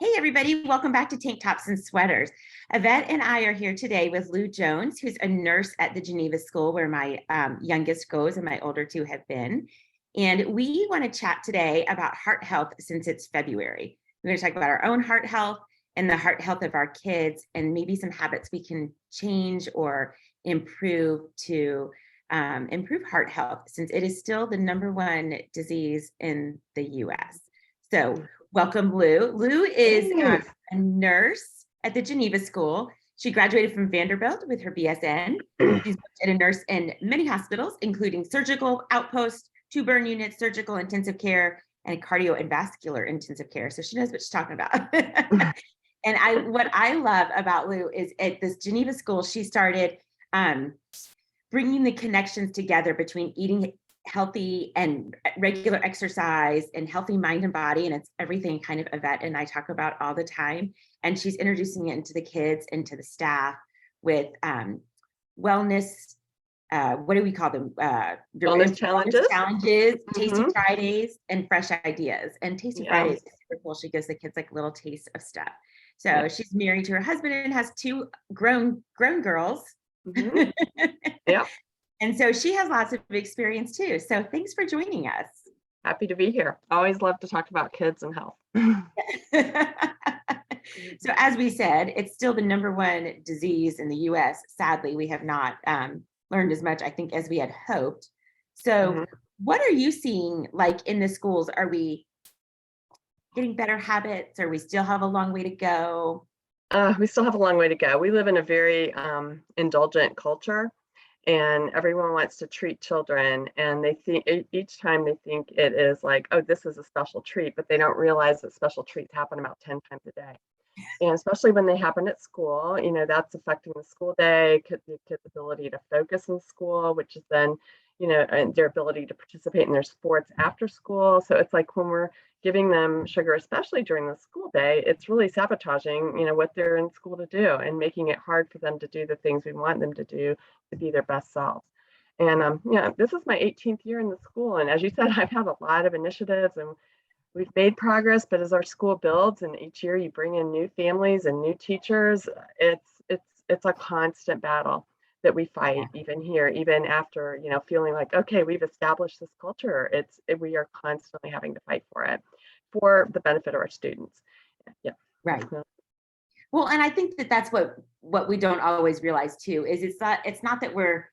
Hey, everybody, welcome back to Tank Tops and Sweaters. Yvette and I are here today with Lou Jones, who's a nurse at the Geneva School where my youngest goes and my older two have been. And we want to chat today about heart health since it's February. We're going to talk about our own heart health and the heart health of our kids and maybe some habits we can change or improve to improve heart health since it is still the #1 disease in the US. So welcome, Lou. Lou is a nurse at the Geneva School. She graduated from Vanderbilt with her BSN. She's worked as a nurse in many hospitals, including surgical outposts, 2 burn units, surgical intensive care, and cardio and vascular intensive care. So she knows what she's talking about. And what I love about Lou is at this Geneva School, she started bringing the connections together between eating healthy and regular exercise and healthy mind and body. And it's everything kind of Yvette and I talk about all the time. And she's introducing it into the kids and to the staff with wellness. What do we call them? Wellness challenges, Tasty Fridays, and fresh ideas. And Tasty Fridays is super cool. She gives the kids like little tastes of stuff. So she's married to her husband and has 2 grown girls. Yeah. And so she has lots of experience too. So thanks for joining us. Happy to be here. Always love to talk about kids and health. So as we said, it's still the #1 disease in the US. Sadly, we have not learned as much, I think, as we had hoped. So what are you seeing like in the schools? Are we getting better habits, or we still have a long way to go? We still have a long way to go. We live in a very indulgent culture, and everyone wants to treat children, and they think each time they think it is like, oh, this is a special treat, but they don't realize that special treats happen about 10 times a day. And especially when they happen at school, that's affecting the school day, the kids' ability to focus in school, which is then, and their ability to participate in their sports after school. So it's like when we're giving them sugar, especially during the school day, it's really sabotaging, what they're in school to do and making it hard for them to do the things we want them to do to be their best selves. And this is my 18th year in the school. And as you said, I've had a lot of initiatives and we've made progress, but as our school builds and each year you bring in new families and new teachers, it's a constant battle that we fight even here, even after, feeling like, okay, we've established this culture. We are constantly having to fight for it for the benefit of our students. Yeah. Right. Well, and I think that's what we don't always realize too, is it's not that we're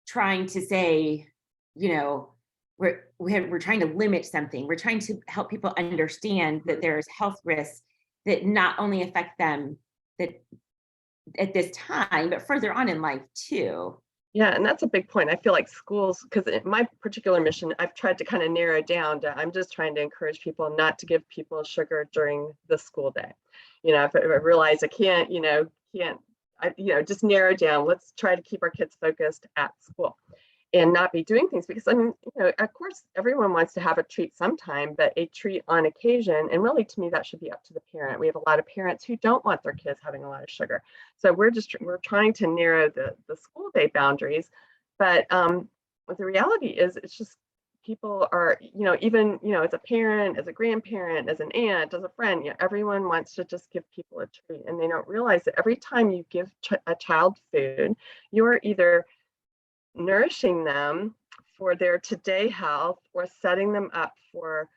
trying to say, we're trying to limit something. We're trying to help people understand that there's health risks that not only affect them that at this time, but further on in life too. Yeah, and that's a big point. I feel like schools, because my particular mission, I've tried to kind of narrow down to, I'm just trying to encourage people not to give people sugar during the school day. If I realize I can't, just narrow down. Let's try to keep our kids focused at school and not be doing things, because of course, everyone wants to have a treat sometime, but a treat on occasion, and really to me, that should be up to the parent. We have a lot of parents who don't want their kids having a lot of sugar. So we're trying to narrow the school day boundaries. But the reality is, it's just people are, even, as a parent, as a grandparent, as an aunt, as a friend, everyone wants to just give people a treat. And they don't realize that every time you give a child food, you're either nourishing them for their today health or setting them up for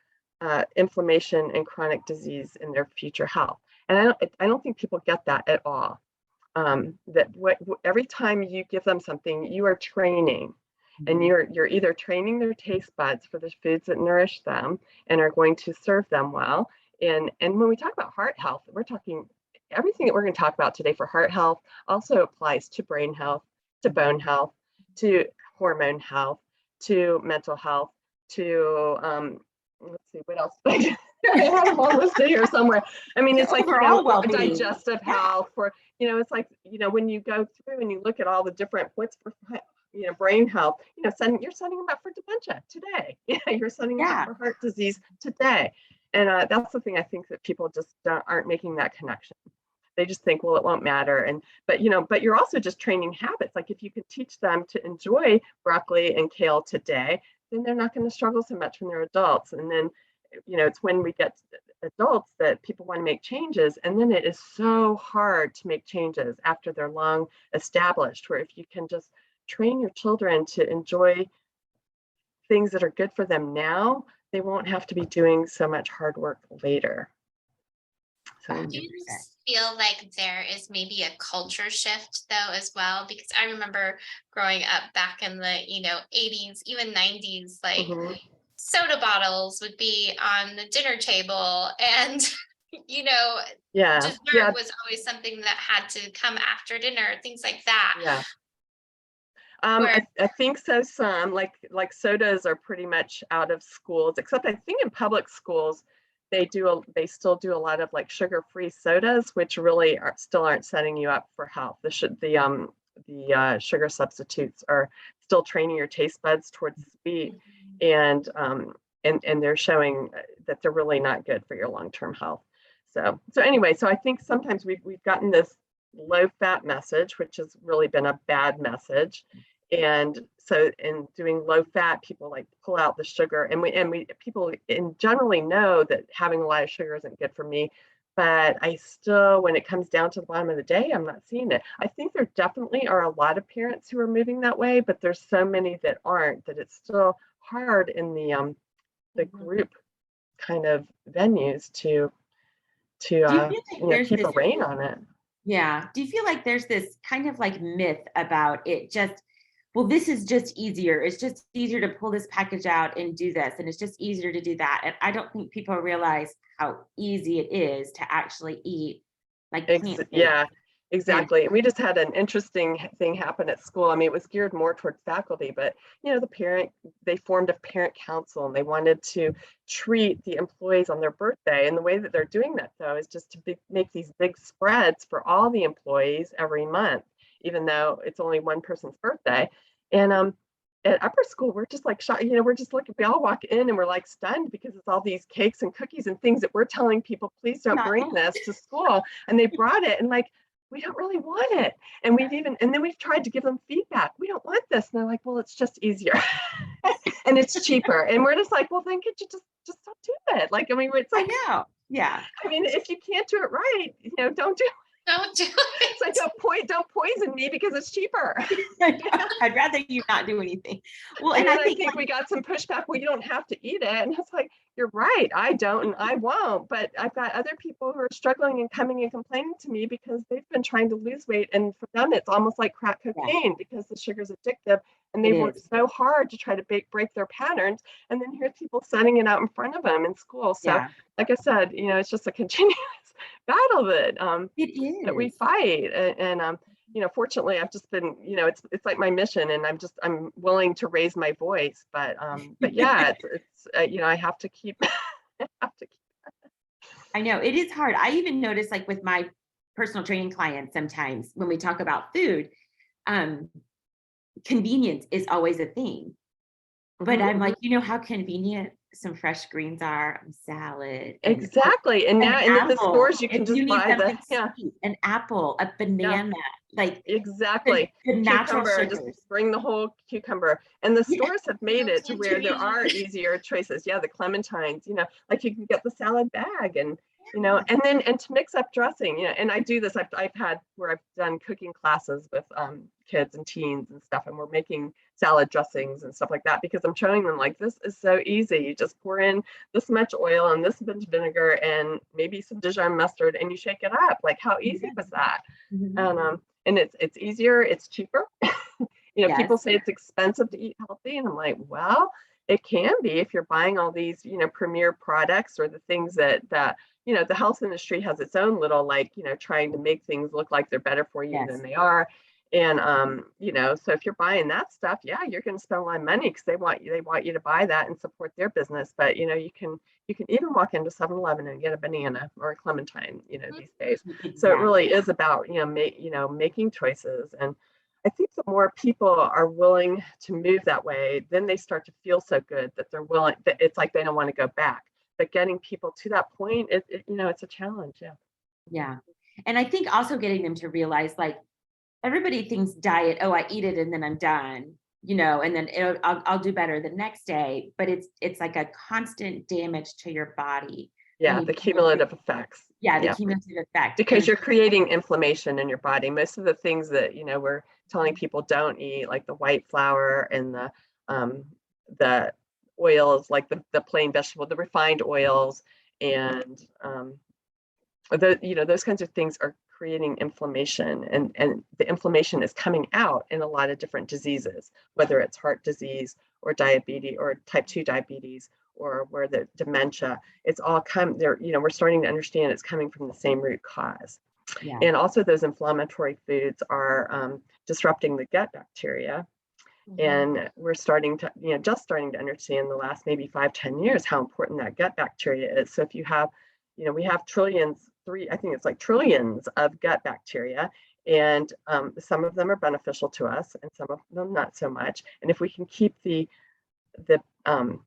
inflammation and chronic disease in their future health. And I don't think people get that at all. Every time you give them something, you are training, and you're either training their taste buds for the foods that nourish them and are going to serve them well. And when we talk about heart health, we're talking everything that we're going to talk about today for heart health also applies to brain health, to bone health, to hormone health, to mental health, to let's see, what else? I have a whole list here somewhere. I mean, it's like digestive health. For it's like when you go through and you look at all the different what's for brain health. You're setting them up for dementia today. You're setting them up for heart disease today, and that's the thing I think that people just aren't making that connection. They just think, well, it won't matter. But you're also just training habits. Like if you can teach them to enjoy broccoli and kale today, then they're not going to struggle so much when they're adults. And then, it's when we get adults that people want to make changes, and then it is so hard to make changes after they're long established, where if you can just train your children to enjoy things that are good for them now, they won't have to be doing so much hard work later. So, 100%. Feel like there is maybe a culture shift though as well? Because I remember growing up back in the, 80s, even 90s, like mhm, soda bottles would be on the dinner table and you know, yeah, dessert was always something that had to come after dinner, things like that. yeah. Where I think so. Some like sodas are pretty much out of schools, except I think in public schools they still do a lot of like sugar-free sodas, which really still aren't setting you up for health. The sugar substitutes are still training your taste buds towards sweet, and and they're showing that they're really not good for your long-term health. So anyway, so I think sometimes we've gotten this low-fat message, which has really been a bad message. And so in doing low fat, people like pull out the sugar, and we people in generally know that having a lot of sugar isn't good for me. But I still, when it comes down to the bottom of the day, I'm not seeing it. I think there definitely are a lot of parents who are moving that way, but there's so many that aren't, that it's still hard in the group kind of venues to Do you feel like there's keep a this, rein on it. yeah, do you feel like there's this kind of like myth about it just, well, this is just easier. It's just easier to pull this package out and do this, and it's just easier to do that. And I don't think people realize how easy it is to actually eat like plant-based. Yeah, And exactly. And we just had an interesting thing happen at school. I mean, it was geared more toward faculty, but they formed a parent council, and they wanted to treat the employees on their birthday. And the way that they're doing that, though, is just to make these big spreads for all the employees every month, even though it's only one person's birthday. And at upper school, we're just like shocked, we're just looking, we all walk in and we're like stunned, because it's all these cakes and cookies and things that we're telling people, please don't bring this to school. And they brought it, and like, we don't really want it. And then we've tried to give them feedback. We don't want this. And they're like, well, it's just easier and it's cheaper. And we're just like, well, then could you just don't do it? Like, I mean, it's like, I know. Yeah. I mean, if you can't do it right, don't do it. don't do it. It's like, don't poison me because it's cheaper. I'd rather you not do anything. Well, And and then I think we got some pushback. Well, you don't have to eat it. And it's like, you're right. I don't, and I won't. But I've got other people who are struggling and coming and complaining to me because they've been trying to lose weight. And for them, it's almost like crack cocaine, because the sugar's addictive. And they work so hard to try to break their patterns. And then here's people setting it out in front of them in school. So like I said, it's just a continuous battle that we fight. And fortunately, I've just been, it's like my mission, and I'm willing to raise my voice. But yeah, it's I have to keep. I know it is hard. I even notice, like with my personal training clients, sometimes when we talk about food, convenience is always a thing. But I'm like, how convenient some fresh greens are, salad. Exactly. And now in the stores, you can just buy an apple, a banana, like exactly. The natural cucumber, just bring the whole cucumber. And the stores have made it to where there are easier choices. Yeah, the clementines, like you can get the salad bag, and and to mix up dressing, and I do this. I've had where I've done cooking classes with kids and teens and stuff, and we're making salad dressings and stuff like that, because I'm showing them, like, this is so easy. You just pour in this much oil and this much vinegar and maybe some Dijon mustard, and you shake it up. Like, how easy was that? And it's easier, it's cheaper. People say it's expensive to eat healthy, and I'm like, well, it can be if you're buying all these, premier products, or the things that the health industry has its own little, like, trying to make things look like they're better for you than they are. And so if you're buying that stuff, yeah, you're going to spend a lot of money, because they want you to buy that and support their business. But you can even walk into 7-Eleven and get a banana or a clementine, these days. So it really is about making choices. And I think the more people are willing to move that way, then they start to feel so good that they're willing, that it's like they don't want to go back. But getting people to that point, it's a challenge. Yeah. And I think also getting them to realize, like, everybody thinks diet, oh, I eat it and then I'm done, and then I'll do better the next day. But it's like a constant damage to your body Yeah, the cumulative effects. Yeah, the Yeah. cumulative effect. Because you're creating inflammation in your body. Most of the things that, we're telling people don't eat, like the white flour and the oils, like the plain vegetable, the refined oils, and those kinds of things are creating inflammation, and the inflammation is coming out in a lot of different diseases, whether it's heart disease or diabetes or type 2 diabetes, or where the dementia, it's all come there. We're starting to understand it's coming from the same root cause. Yeah. And also those inflammatory foods are disrupting the gut bacteria. And we're starting to, just starting to understand the last maybe 5-10 years how important that gut bacteria is. So if you have, we have I think it's like trillions of gut bacteria, and some of them are beneficial to us and some of them not so much. And if we can keep the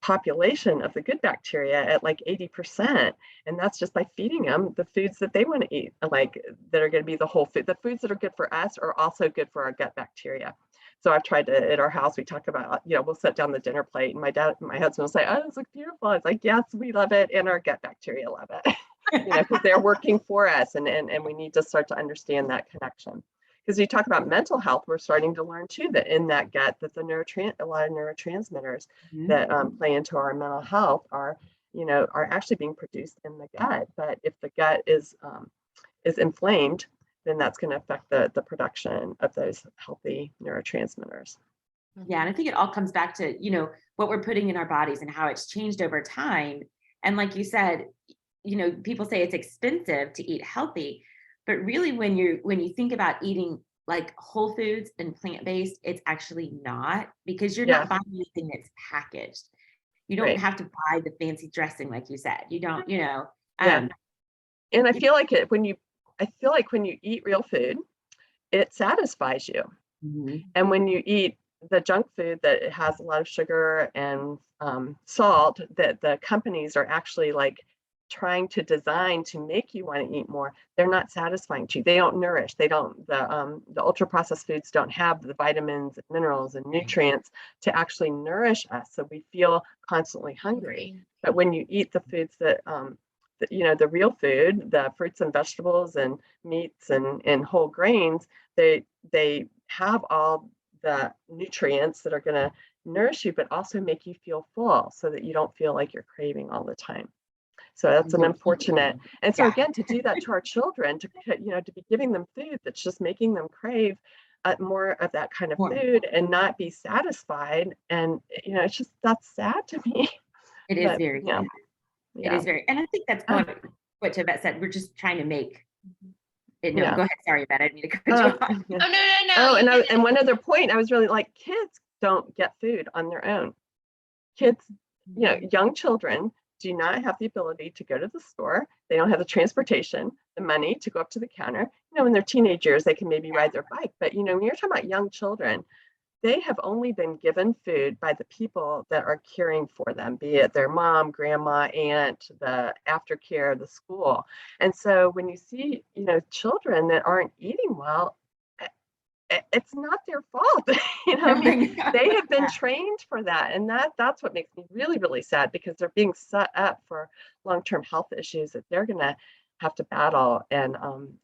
population of the good bacteria at like 80%, and that's just by feeding them the foods that they want to eat, like that are going to be the whole food. The foods that are good for us are also good for our gut bacteria. So I've tried to, at our house, we talk about, we'll set down the dinner plate and my husband will say, oh, this looks beautiful. It's like, yes, we love it. And our gut bacteria love it, because they're working for us, and we need to start to understand that connection. Because you talk about mental health, we're starting to learn too that in that gut, that a lot of neurotransmitters that play into our mental health are actually being produced in the gut. But if the gut is inflamed, then that's going to affect the production of those healthy neurotransmitters. Yeah, and I think it all comes back to, what we're putting in our bodies and how it's changed over time. And like you said, people say it's expensive to eat healthy, but really when you think about eating like whole foods and plant-based, it's actually not, because you're not buying anything that's packaged. You don't have to buy the fancy dressing, like you said. You don't, And I feel like when you eat real food, it satisfies you. And when you eat the junk food that has a lot of sugar and salt, that the companies are actually like trying to design to make you want to eat more, they're not satisfying to you. They don't nourish. The ultra processed foods don't have the vitamins and minerals and nutrients to actually nourish us, so we feel constantly hungry. But when you eat the foods that the real food, the fruits and vegetables and meats and whole grains, they have all the nutrients that are going to nourish you, but also make you feel full, so that you don't feel like you're craving all the time. So that's an unfortunate. And so again, to do that to our children, to be giving them food that's just making them crave more of that kind of food and not be satisfied. And it's just, that's sad to me. It is very sad. It is very, and I think that's what Yvette said. We're just trying to make it. No, go ahead. Sorry, Yvette. I didn't mean to cut you off. Oh, no. Oh, and one other point, I was really like, kids don't get food on their own. Kids, young children do not have the ability to go to the store. They don't have the transportation, the money to go up to the counter. When they're teenage years, they can maybe ride their bike. But, when you're talking about young children, they have only been given food by the people that are caring for them, be it their mom, grandma, aunt, the aftercare, the school. And so when you see, children that aren't eating well, it's not their fault. They have been trained for that. And that's what makes me really, really sad, because they're being set up for long-term health issues that they're going to have to battle. And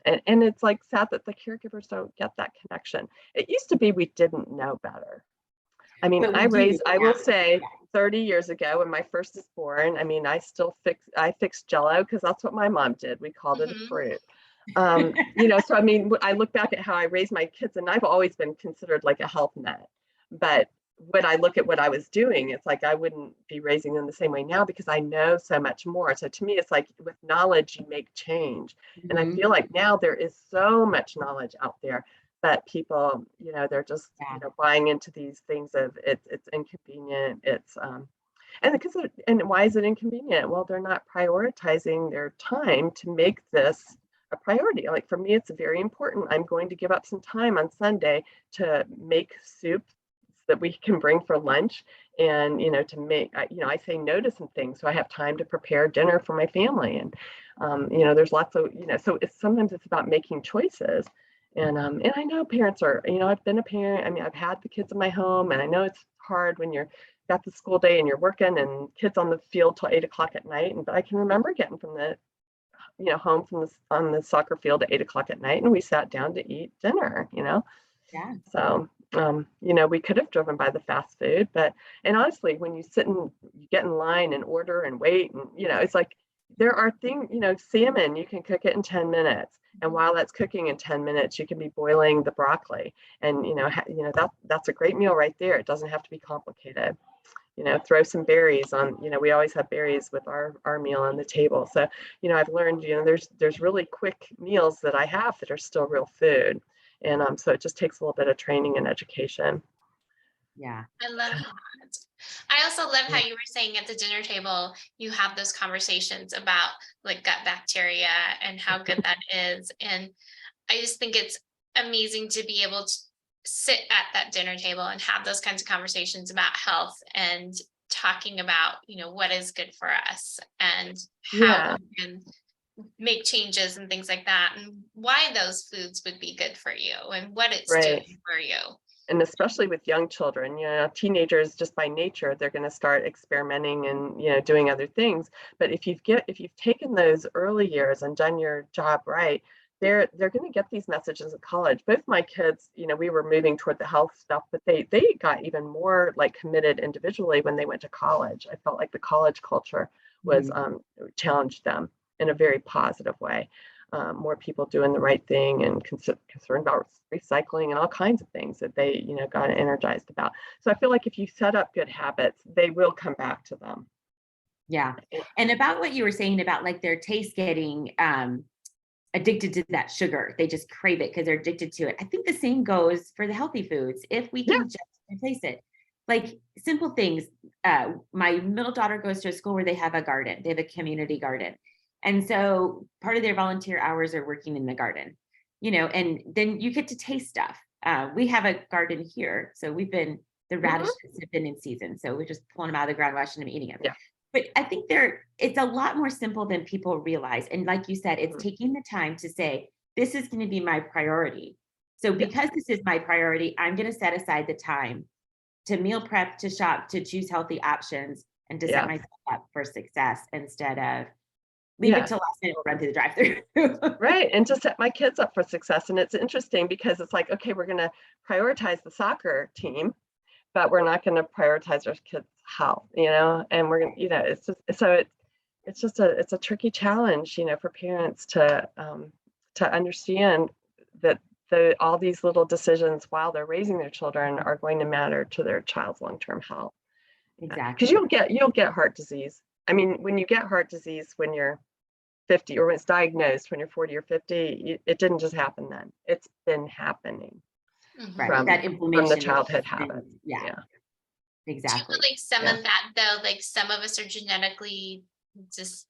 it's like sad that the caregivers don't get that connection. It used to be we didn't know better. I mean, I will say 30 years ago when my first was born, I mean, I fixed Jell-O because that's what my mom did. We called it a fruit. So I mean, I look back at how I raised my kids, and I've always been considered like a health nut. But when I look at what I was doing, it's like I wouldn't be raising them the same way now, because I know so much more. So to me, it's like with knowledge, you make change. And I feel like now there is so much knowledge out there, but people, they're just buying into these things of it's inconvenient. It's and why is it inconvenient? Well, they're not prioritizing their time to make this a priority. Like for me, it's very important. I'm going to give up some time on Sunday to make soup that we can bring for lunch, and to make I say no to some things so I have time to prepare dinner for my family. And there's lots of so sometimes it's about making choices. And I know parents are, I've been a parent. I mean, I've had the kids in my home, and I know it's hard when you're got the school day and you're working and kids on the field till 8 o'clock at night. But I can remember getting from the, home from on the soccer field at 8 o'clock at night, and we sat down to eat dinner, Yeah. So, we could have driven by the fast food, and honestly, when you sit and you get in line and order and wait, and, it's like, there are things, salmon, you can cook it in 10 minutes. And while that's cooking in 10 minutes, you can be boiling the broccoli. And, that's a great meal right there. It doesn't have to be complicated. Throw some berries on, we always have berries with our meal on the table. So, I've learned, there's really quick meals that I have that are still real food. And so it just takes a little bit of training and education. Yeah. I love that. I also love how you were saying at the dinner table, you have those conversations about like gut bacteria and how good that is. And I just think it's amazing to be able to sit at that dinner table and have those kinds of conversations about health and talking about, what is good for us and how we can make changes and things like that, and why those foods would be good for you and what it's doing for you. And especially with young children, teenagers, just by nature, they're going to start experimenting and, doing other things. But if you've taken those early years and done your job right, they're going to get these messages at college. Both my kids, we were moving toward the health stuff, but they got even more like committed individually when they went to college. I felt like the college culture was challenged them in a very positive way. More people doing the right thing and concerned about recycling and all kinds of things that they, got energized about. So I feel like if you set up good habits, they will come back to them. Yeah. And about what you were saying about like their taste getting addicted to that sugar, they just crave it because they're addicted to it. I think the same goes for the healthy foods. If we can just replace it, like simple things. My middle daughter goes to a school where they have a garden. They have a community garden. And so part of their volunteer hours are working in the garden, and then you get to taste stuff. We have a garden here. So the radishes have been in season. So we're just pulling them out of the ground, washing them, eating them. Yeah. But I think it's a lot more simple than people realize. And like you said, it's taking the time to say, this is going to be my priority. So because this is my priority, I'm going to set aside the time to meal prep, to shop, to choose healthy options, and to set myself up for success instead of leave it till last minute, we'll run through the drive-through. Right. And to set my kids up for success. And it's interesting because it's like, okay, we're going to prioritize the soccer team, but we're not going to prioritize our kids' health, and we're going to, it's just, so it's a tricky challenge, for parents to understand that all these little decisions while they're raising their children are going to matter to their child's long-term health. Exactly. Because you don't get heart disease. I mean, when you get heart disease when you're 50 or when it's diagnosed when you're 40 or 50, it didn't just happen then. It's been happening. Right. That inflammation from the childhood habit. Yeah. Exactly. Do you feel like some of that though, like some of us are genetically just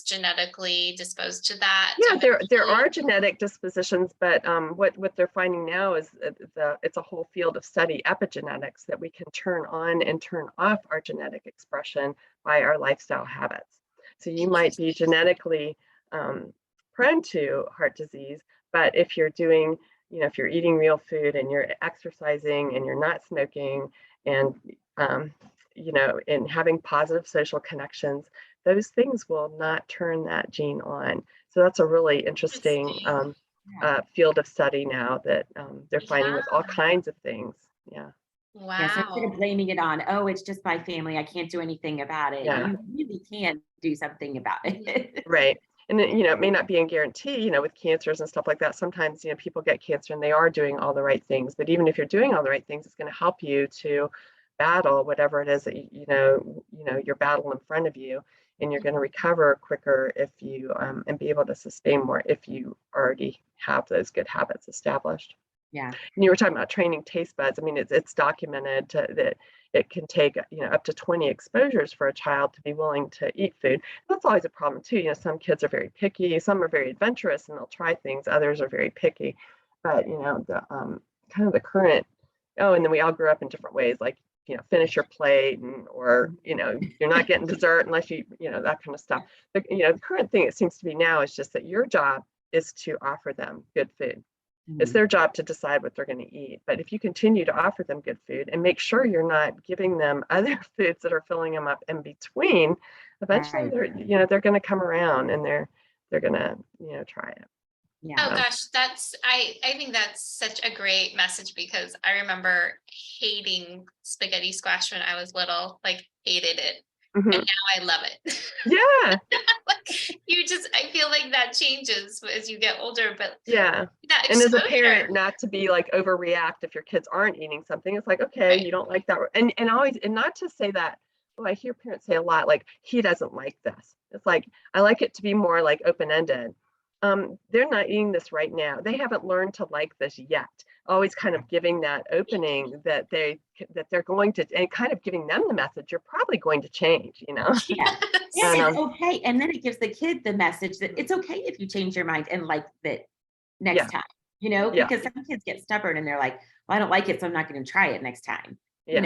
genetically disposed to that? Yeah, there are genetic dispositions, but what they're finding now is it's a whole field of study, epigenetics, that we can turn on and turn off our genetic expression by our lifestyle habits. So you might be genetically prone to heart disease, but if you're doing, if you're eating real food and you're exercising and you're not smoking and, and having positive social connections, those things will not turn that gene on. So that's a really interesting field of study now that they're finding with all kinds of things. Yeah. Wow. Yeah, so instead of blaming it on, it's just my family, I can't do anything about it. Yeah. You really can do something about it. Right. And then, it may not be a guarantee, with cancers and stuff like that. Sometimes, people get cancer and they are doing all the right things. But even if you're doing all the right things, it's going to help you to battle whatever it is that your battle in front of you, and you're going to recover quicker if you and be able to sustain more if you already have those good habits established. Yeah. And you were talking about training taste buds. I mean, it's documented that it can take up to 20 exposures for a child to be willing to eat food. That's always a problem too. Some kids are very picky, some are very adventurous and they'll try things, others are very picky. But the kind of the current, and then we all grew up in different ways, like finish your plate, or you're not getting dessert unless you that kind of stuff. The current thing it seems to be now is just that your job is to offer them good food. It's their job to decide what they're going to eat. But if you continue to offer them good food and make sure you're not giving them other foods that are filling them up in between, eventually they're going to come around and they're going to, try it. Oh gosh, I think that's such a great message, because I remember hating spaghetti squash when I was little, like hated it. And now I love it. Yeah. I feel like that changes as you get older, but yeah. And as a parent, not to be like overreact if your kids aren't eating something. It's like, okay, you don't like that. And not to say that, I hear parents say a lot, like, he doesn't like this. It's like, I like it to be more like open-ended. They're not eating this right now. They haven't learned to like this yet. Always kind of giving that opening that they're going to, and kind of giving them the message, you're probably going to change, Yeah. It's okay. And then it gives the kid the message that it's okay if you change your mind and like it next time, because some kids get stubborn and they're like, well, I don't like it, so I'm not going to try it next time. But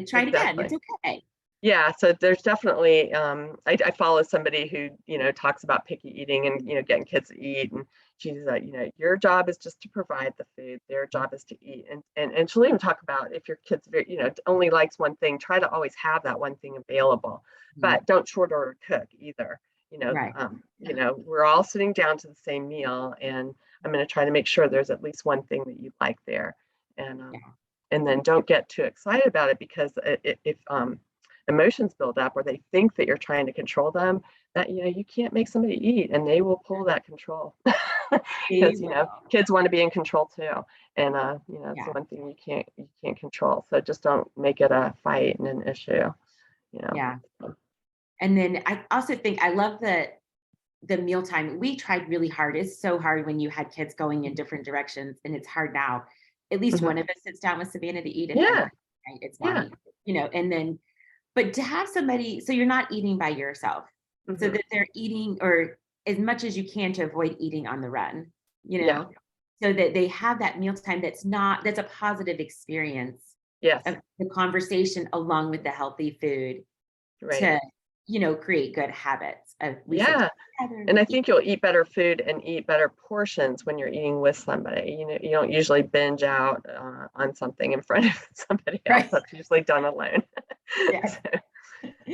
try it again. It's okay. Yeah, so there's definitely, I follow somebody who, talks about picky eating and, getting kids to eat. And she's like, your job is just to provide the food. Their job is to eat. And she'll even talk about if your kid's, only likes one thing, try to always have that one thing available, but don't short order cook either. We're all sitting down to the same meal, and I'm going to try to make sure there's at least one thing that you like there. And then don't get too excited about it, because if emotions build up or they think that you're trying to control them, that you can't make somebody eat, and they will pull that control. Because kids want to be in control too, and it's the one thing you can't control. So just don't make it a fight and an issue. And then I also think I love the mealtime. We tried really hard. It's so hard when you had kids going in different directions, and it's hard now. At least one of us sits down with Savannah to eat, and it's mommy, and then. But to have somebody, so you're not eating by yourself, so that they're eating, or as much as you can to avoid eating on the run, so that they have that mealtime that's a positive experience. Yes. Of the conversation along with the healthy food to, create good habits. And I think you'll eat better food and eat better portions when you're eating with somebody. You don't usually binge out on something in front of somebody else. That's usually done alone.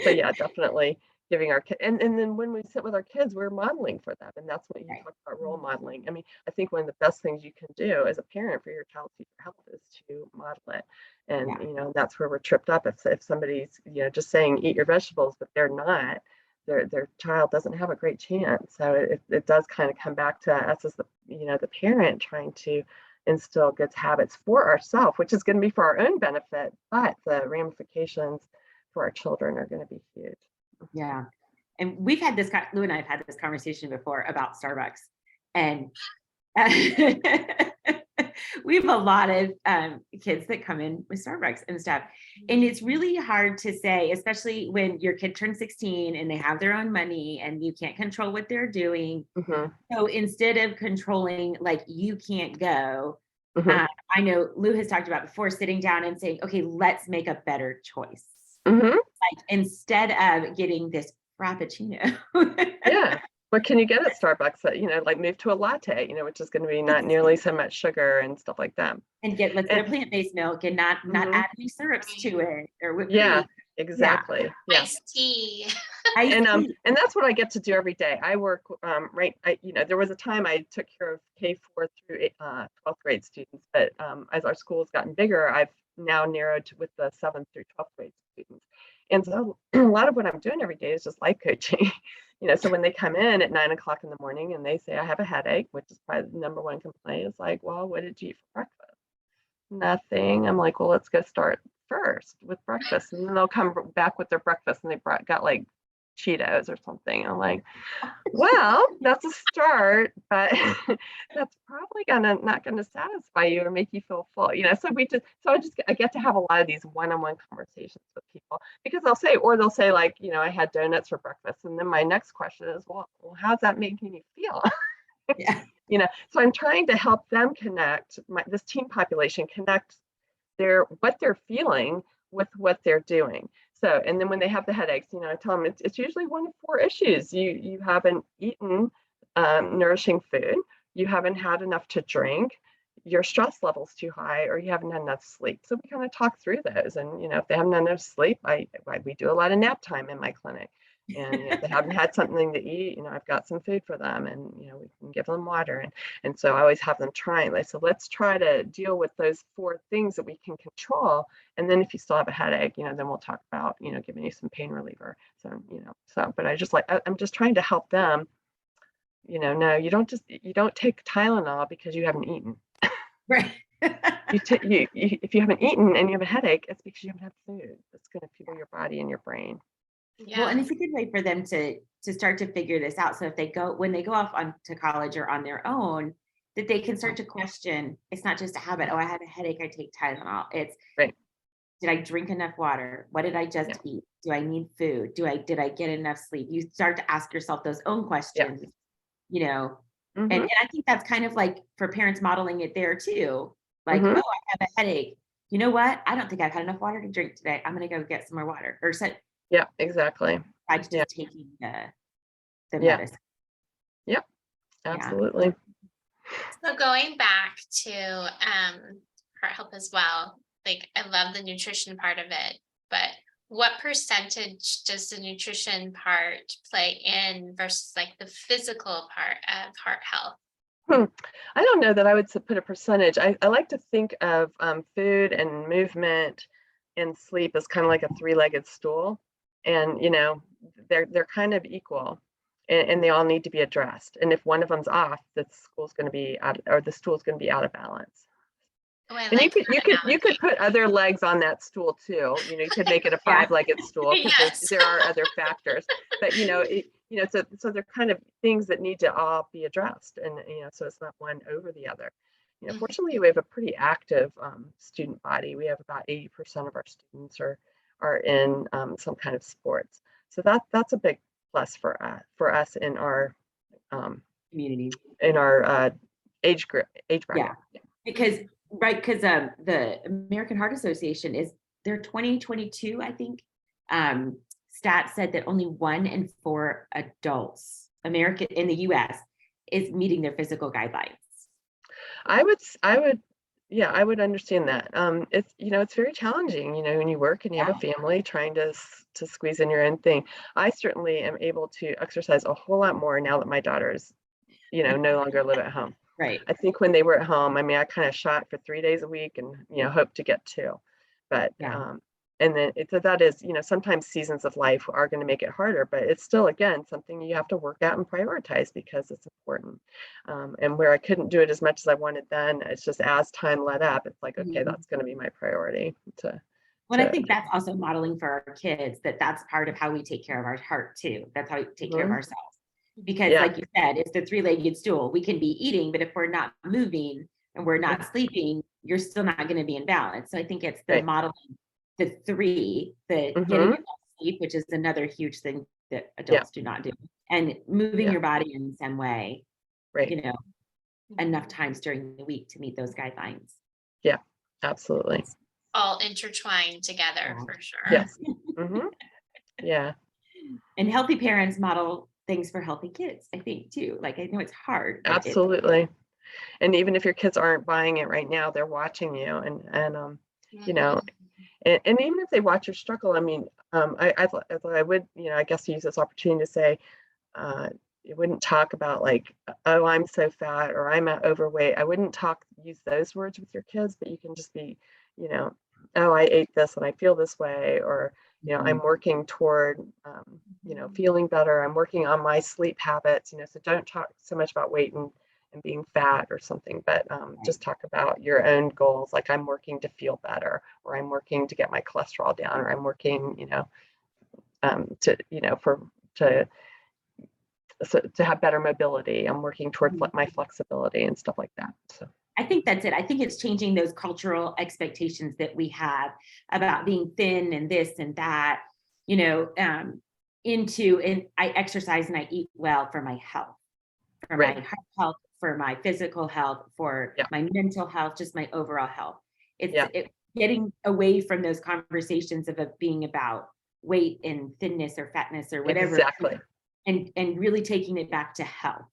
So yeah, definitely giving our kids, and then when we sit with our kids, we're modeling for them. And that's what you talk about, role modeling. I mean, I think one of the best things you can do as a parent for your child's future health is to model it. And that's where we're tripped up. If somebody's just saying eat your vegetables, but they're not, their child doesn't have a great chance. So it does kind of come back to us as the parent trying to instill good habits for ourselves, which is going to be for our own benefit, but the ramifications for our children are going to be huge. Yeah. And we've had this, Lou and I have had this conversation before about Starbucks, and we have a lot of kids that come in with Starbucks and stuff. And it's really hard to say, especially when your kid turns 16 and they have their own money and you can't control what they're doing. So instead of controlling, like, you can't go, I know Lou has talked about before, sitting down and saying, okay, let's make a better choice. Like, instead of getting this frappuccino. What can you get at Starbucks? Like move to a latte, which is going to be not nearly so much sugar and stuff like that. And let's get a plant-based milk and not add any syrups to it or whipped cream. Exactly. Iced tea. And that's what I get to do every day. I work there was a time I took care of K4 through 12th grade students, but as our school has gotten bigger, I've now narrowed with the 7th through 12th grade students. And so a lot of what I'm doing every day is just life coaching. So when they come in at 9 o'clock in the morning and they say, I have a headache, which is probably the number one complaint, it's like, well, what did you eat for breakfast? Nothing. I'm like, well, let's go start first with breakfast. And then they'll come back with their breakfast and they got like Cheetos or something. I'm like, well, that's a start, but that's probably not gonna satisfy you or make you feel full. I get to have a lot of these one-on-one conversations with people, because they'll say like, I had donuts for breakfast, and then my next question is, well, how's that making you feel? So I'm trying to help them connect, this teen population connect what they're feeling with what they're doing. So, and then when they have the headaches, I tell them it's usually one of 4 issues. You haven't eaten nourishing food, you haven't had enough to drink, your stress level's too high or you haven't had enough sleep. So we kind of talk through those. And, if they haven't had enough sleep, we do a lot of nap time in my clinic. And if they haven't had something to eat, I've got some food for them, and we can give them water. And so I always have them trying. So let's try to deal with those 4 things that we can control. And then if you still have a headache, then we'll talk about, giving you some pain reliever. So, but I'm just trying to help them. No, you don't take Tylenol because you haven't eaten. Right. If you haven't eaten and you have a headache, it's because you haven't had food. It's going to fuel your body and your brain. Well, and it's a good way for them to start to figure this out. So when they go off to college or on their own, that they can start to question. It's not just a habit. Oh, I have a headache, I take Tylenol. It's right. Did I drink enough water? What did I just eat? Do I need food? Did I get enough sleep? You start to ask yourself those own questions. And I think that's kind of like for parents modeling it there too. Like, oh, I have a headache. You know what? I don't think I've had enough water to drink today. I'm going to go get some more water. Or yeah, exactly. I just taking the medicine. Yep, absolutely. So going back to heart health as well, like I love the nutrition part of it, but what percentage does the nutrition part play in versus like the physical part of heart health? I don't know that I would put a percentage. I like to think of food and movement and sleep as kind of like a 3-legged stool. And, they're kind of equal, and they all need to be addressed. And if one of them's off, the stool's going to be out of balance. Oh, and you could put other legs on that stool too. You could make it a 5-legged stool because there are other factors. But so they're kind of things that need to all be addressed, and so it's not one over the other. Fortunately, we have a pretty active student body. We have about 80% of our students are in some kind of sports. So that's a big plus for us in our community, in our age bracket. Yeah. Because the American Heart Association is their 2022, I think, stat said that only 1 in 4 adults in the US is meeting their physical guidelines. I would understand that. It's very challenging, when you work and you have a family trying to squeeze in your own thing. I certainly am able to exercise a whole lot more now that my daughters, no longer live at home. Right. I think when they were at home, I kind of shot for 3 days a week and, hope to get 2. But, and then that is, sometimes seasons of life are going to make it harder, but it's still, again, something you have to work out and prioritize because it's important. And where I couldn't do it as much as I wanted then, it's just as time led up, it's like, okay, that's going to be my priority I think that's also modeling for our kids, that's part of how we take care of our heart too. That's how we take care of ourselves. Because like you said, it's the 3-legged stool. We can be eating, but if we're not moving and we're not sleeping, you're still not going to be in balance. So I think it's the modeling, the 3, the getting enough sleep, which is another huge thing that adults do not do, and moving your body in some way, enough times during the week to meet those guidelines. Yeah, absolutely. It's all intertwined together for sure. Yes. Yeah. And healthy parents model things for healthy kids, I think too. Like, I know it's hard. Absolutely. And even if your kids aren't buying it right now, they're watching you, and even if they watch your struggle, I would, I guess use this opportunity to say, you wouldn't talk about like, oh, I'm so fat or I'm overweight. I wouldn't use those words with your kids, but you can just be, oh, I ate this and I feel this way, or I'm working toward, feeling better. I'm working on my sleep habits, so don't talk so much about weight and being fat or something, but just talk about your own goals. Like, I'm working to feel better, or I'm working to get my cholesterol down, or I'm working, to have better mobility. I'm working toward my flexibility and stuff like that. So I think that's it. I think it's changing those cultural expectations that we have about being thin and this and that, and I exercise and I eat well for my health, for my heart health, for my physical health, for my mental health, just my overall health. It's getting away from those conversations of it being about weight and thinness or fatness or whatever. Exactly. And really taking it back to health.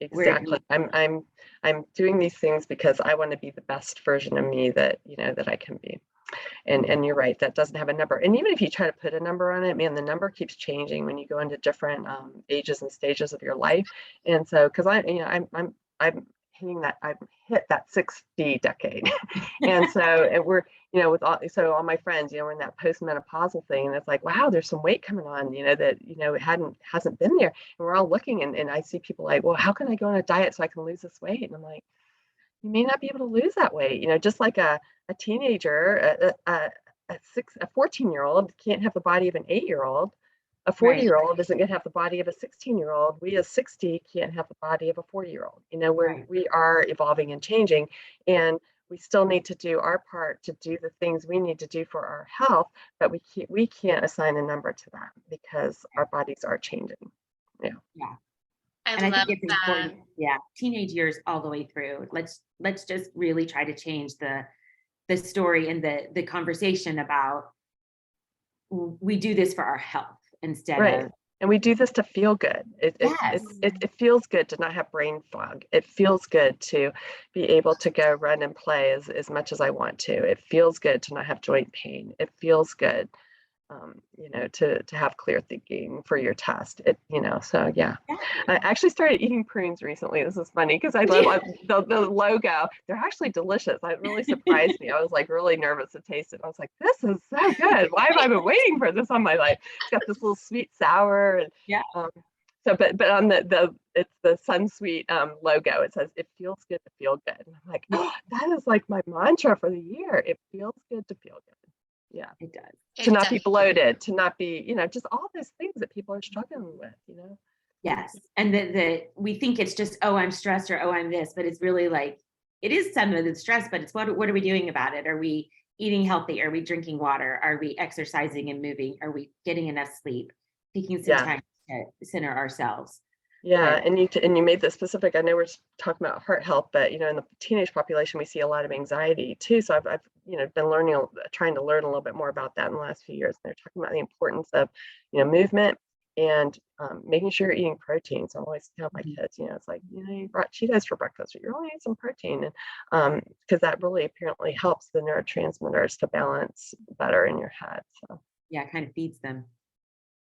Exactly. I'm doing these things because I want to be the best version of me that, that I can be. And you're right, that doesn't have a number. And even if you try to put a number on it, man, the number keeps changing when you go into different ages and stages of your life. And so, because I'm hitting that, I've hit that 60 decade. And so, and we're, with all my friends, we're in that postmenopausal thing, and it's like, wow, there's some weight coming on, that, it hasn't been there. And we're all looking, and I see people like, well, how can I go on a diet so I can lose this weight? And I'm like, you may not be able to lose that weight, just like a teenager, a 14-year-old can't have the body of an 8-year-old. A 40-year-old isn't going to have the body of a 16-year-old. We as 60 can't have the body of a 40-year-old. We are evolving and changing, and we still need to do our part to do the things we need to do for our health, but we can't assign a number to that because our bodies are changing. Yeah. And I think it's important. Yeah, teenage years all the way through. Let's just really try to change the story and the conversation about, we do this for our health instead of. And we do this to feel good. It feels good to not have brain fog. It feels good to be able to go run and play as much as I want to. It feels good to not have joint pain. It feels good, to have clear thinking for your test. So yeah. I actually started eating prunes recently. This is funny because I love the logo. They're actually delicious. It really surprised me. I was like really nervous to taste it. I was like, this is so good. Why have I been waiting for this all my life? It's got this little sweet sour and so but on it's the Sunsweet logo. It says it feels good to feel good. And I'm like, oh, that is like my mantra for the year. It feels good to feel good. Yeah, it does. To not be bloated, to not be, just all those things that people are struggling with, Yes. And we think it's just, oh, I'm stressed, or, oh, I'm this, but it's really like, it is some of the stress, but it's what are we doing about it? Are we eating healthy? Are we drinking water? Are we exercising and moving? Are we getting enough sleep? Taking some time to center ourselves. Yeah, and you made this specific. I know we're talking about heart health, but in the teenage population, we see a lot of anxiety too. So I've been trying to learn a little bit more about that in the last few years. They're talking about the importance of movement and making sure you're eating protein. So I always tell my kids, it's like, you brought Cheetos for breakfast, but you really need some protein, and because that really apparently helps the neurotransmitters to balance better in your head. So yeah, it kind of feeds them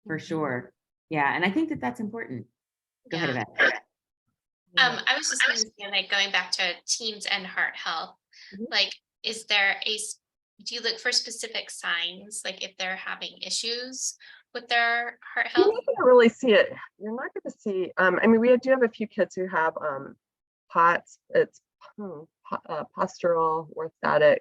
for sure. Yeah, and I think that's important. Go ahead, Yvette. I was just going to say, like, going back to teens and heart health, like, do you look for specific signs, like if they're having issues with their heart health? You're not going to really see it. You're not going to see, we do have a few kids who have POTS. It's postural orthotic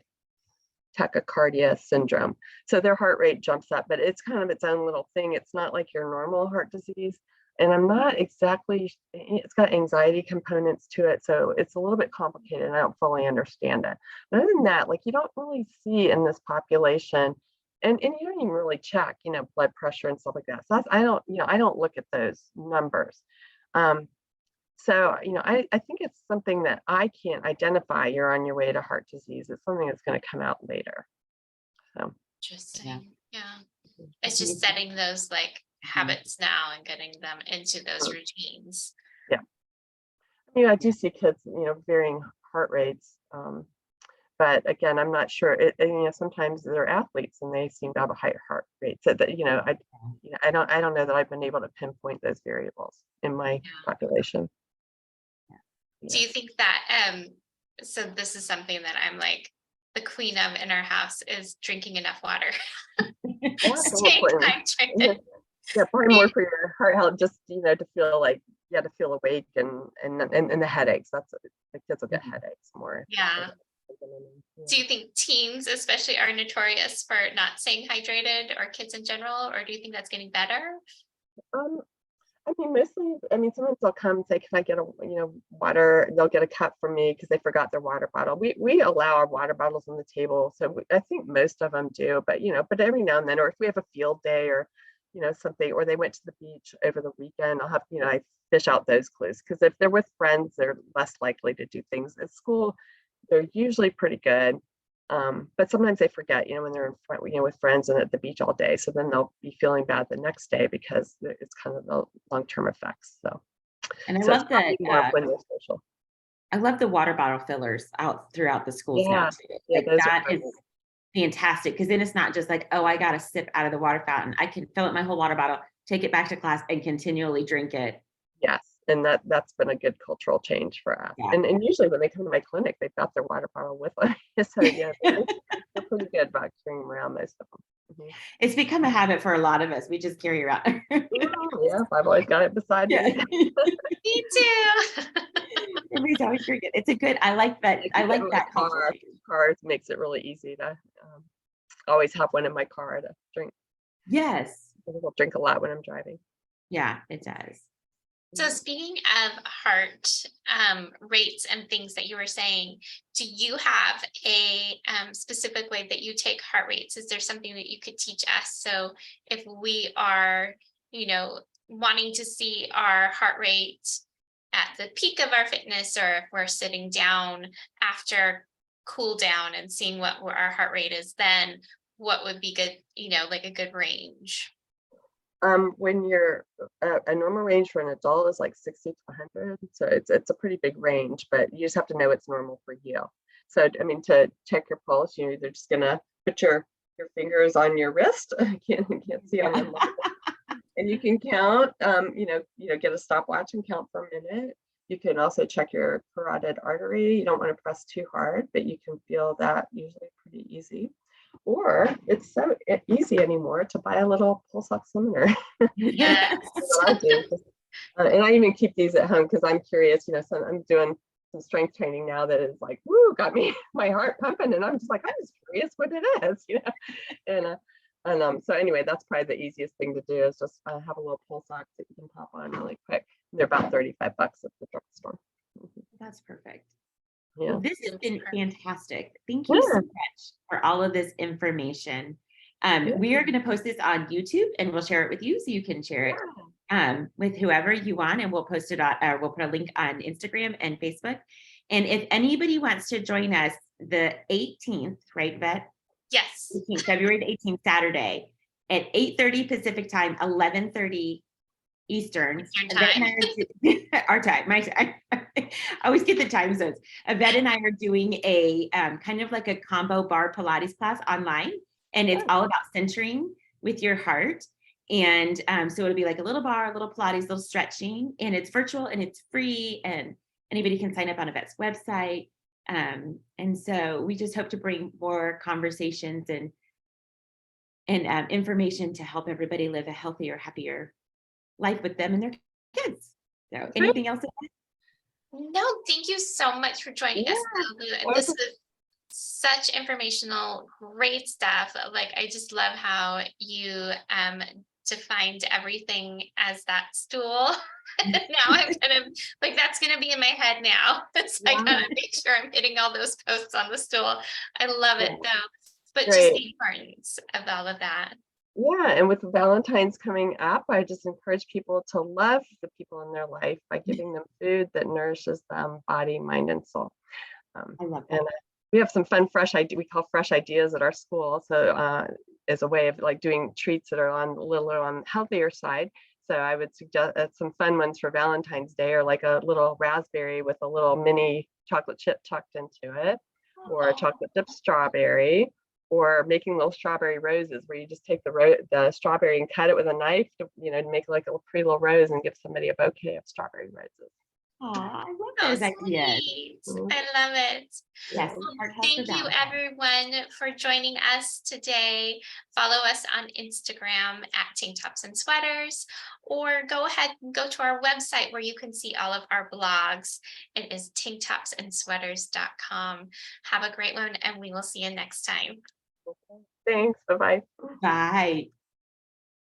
tachycardia syndrome. So their heart rate jumps up, but it's kind of its own little thing. It's not like your normal heart disease. And I'm not exactly, it's got anxiety components to it. So it's a little bit complicated and I don't fully understand it. But other than that, like, you don't really see in this population, and you don't even really check, blood pressure and stuff like that. So I don't look at those numbers. So, I think it's something that I can't identify. You're on your way to heart disease. It's something that's going to come out later. So interesting. Yeah. It's just setting those like habits now and getting them into those routines. Yeah. I do see kids, varying heart rates. But again, I'm not sure. Sometimes they're athletes and they seem to have a higher heart rate. So that, I don't know that I've been able to pinpoint those variables in my population. Do you think that so this is something that I'm like the queen of in our house, is drinking enough water? Staying hydrated. Yeah, probably more for your heart health, just to feel like to feel awake and the headaches. That's the kids will get headaches more. Yeah. Do you think teens especially are notorious for not staying hydrated, or kids in general, or do you think that's getting better? Mostly, sometimes they'll come and say, can I get a, water? They'll get a cup from me because they forgot their water bottle. We allow our water bottles on the table. So I think most of them do, but every now and then, or if we have a field day or, something, or they went to the beach over the weekend, I'll have, I fish out those clues, because if they're with friends, they're less likely to do things. At school, they're usually pretty good. But sometimes they forget, when they're in front, with friends and at the beach all day. So then they'll be feeling bad the next day because it's kind of the long-term effects. So And I So it's love probably more of when they're social. I love the water bottle fillers out throughout the schools now Yeah, too. yeah, Like those are that great. is fantastic because then it's not just like, oh, I got to sip out of the water fountain. I can fill up my whole water bottle, take it back to class, and continually drink it. Yes, and that's been a good cultural change for us. Yeah. And usually when they come to my clinic, they've got their water bottle with them. So yeah, they're pretty good about carrying around most of them. Mhm. It's become a habit for a lot of us. We just carry around. Yeah, I've always got it beside Yeah. me. Me too. Everybody's always drink it. It's a good, I like that. I keep it like in my that cultural car. change. Car makes it really easy to always have one in my car to drink. Yes. I'll drink a lot when I'm driving. Yeah, it does. So speaking of heart rates and things that you were saying, do you have a specific way that you take heart rates? Is there something that you could teach us? So if we are, wanting to see our heart rate at the peak of our fitness, or if we're sitting down after cool down and seeing what our heart rate is, then what would be good, like a good range? When you're a normal range for an adult is like 60 to 100, so it's a pretty big range, but you just have to know it's normal for you. So I mean, to check your pulse, you're either just gonna put your fingers on your wrist. You can't see on them, and you can count. Get a stopwatch and count for a minute. You can also check your carotid artery. You don't want to press too hard, but you can feel that usually pretty easy. Or it's so easy anymore to buy a little pulse oximeter. Yes. That's what I do. And I even keep these at home because I'm curious. So I'm doing some strength training now that is like, woo, got me my heart pumping, and I'm just like, I'm just curious what it is. So anyway, that's probably the easiest thing to do is just have a little pulse ox that you can pop on really quick. They're about $35 at the drugstore. That's perfect. Yeah. Well, this has been fantastic. Thank you Yeah. so much for all of this information. We are going to post this on YouTube and we'll share it with you so you can share it with whoever you want, and we'll post it on, or we'll put a link on Instagram and Facebook. And if anybody wants to join us the 18th, right, Yvette? Yes. 18th, February the 18th, Saturday at 8:30 Pacific time, 11:30 Eastern. Yvette and I are our time, my time. I always get the time zones. Yvette and I are doing a kind of like a combo bar Pilates class online, and it's all about centering with your heart. And so it'll be like a little bar, a little Pilates, a little stretching, and it's virtual and it's free, and anybody can sign up on Yvette's website. And so we just hope to bring more conversations and information to help everybody live a healthier, happier life with them and their kids. So anything else? No, thank you so much for joining us. This is such informational, great stuff. Like, I just love how you defined everything as that stool. Now I'm kind of like, that's going to be in my head now. So I gotta make sure I'm hitting all those posts on the stool. I love it though. But just the importance of all of that. Yeah, and with Valentine's coming up, I just encourage people to love the people in their life by giving them food that nourishes them, body, mind, and soul. I love that. And we have some fun, we call fresh ideas at our school. So as a way of like doing treats that are a little on the healthier side. So I would suggest some fun ones for Valentine's Day, or like a little raspberry with a little mini chocolate chip tucked into it, or a chocolate dip strawberry, or making little strawberry roses where you just take the strawberry and cut it with a knife to make like a pretty little rose and give somebody a bouquet of strawberry roses. Oh, I love those ideas. I love it. Yes. Thank you everyone for joining us today. Follow us on Instagram at Tank Tops and Sweaters, or go ahead and go to our website where you can see all of our blogs. It is tanktopsandsweaters.com. Have a great one, and we will see you next time. Thanks. Bye-bye. Bye.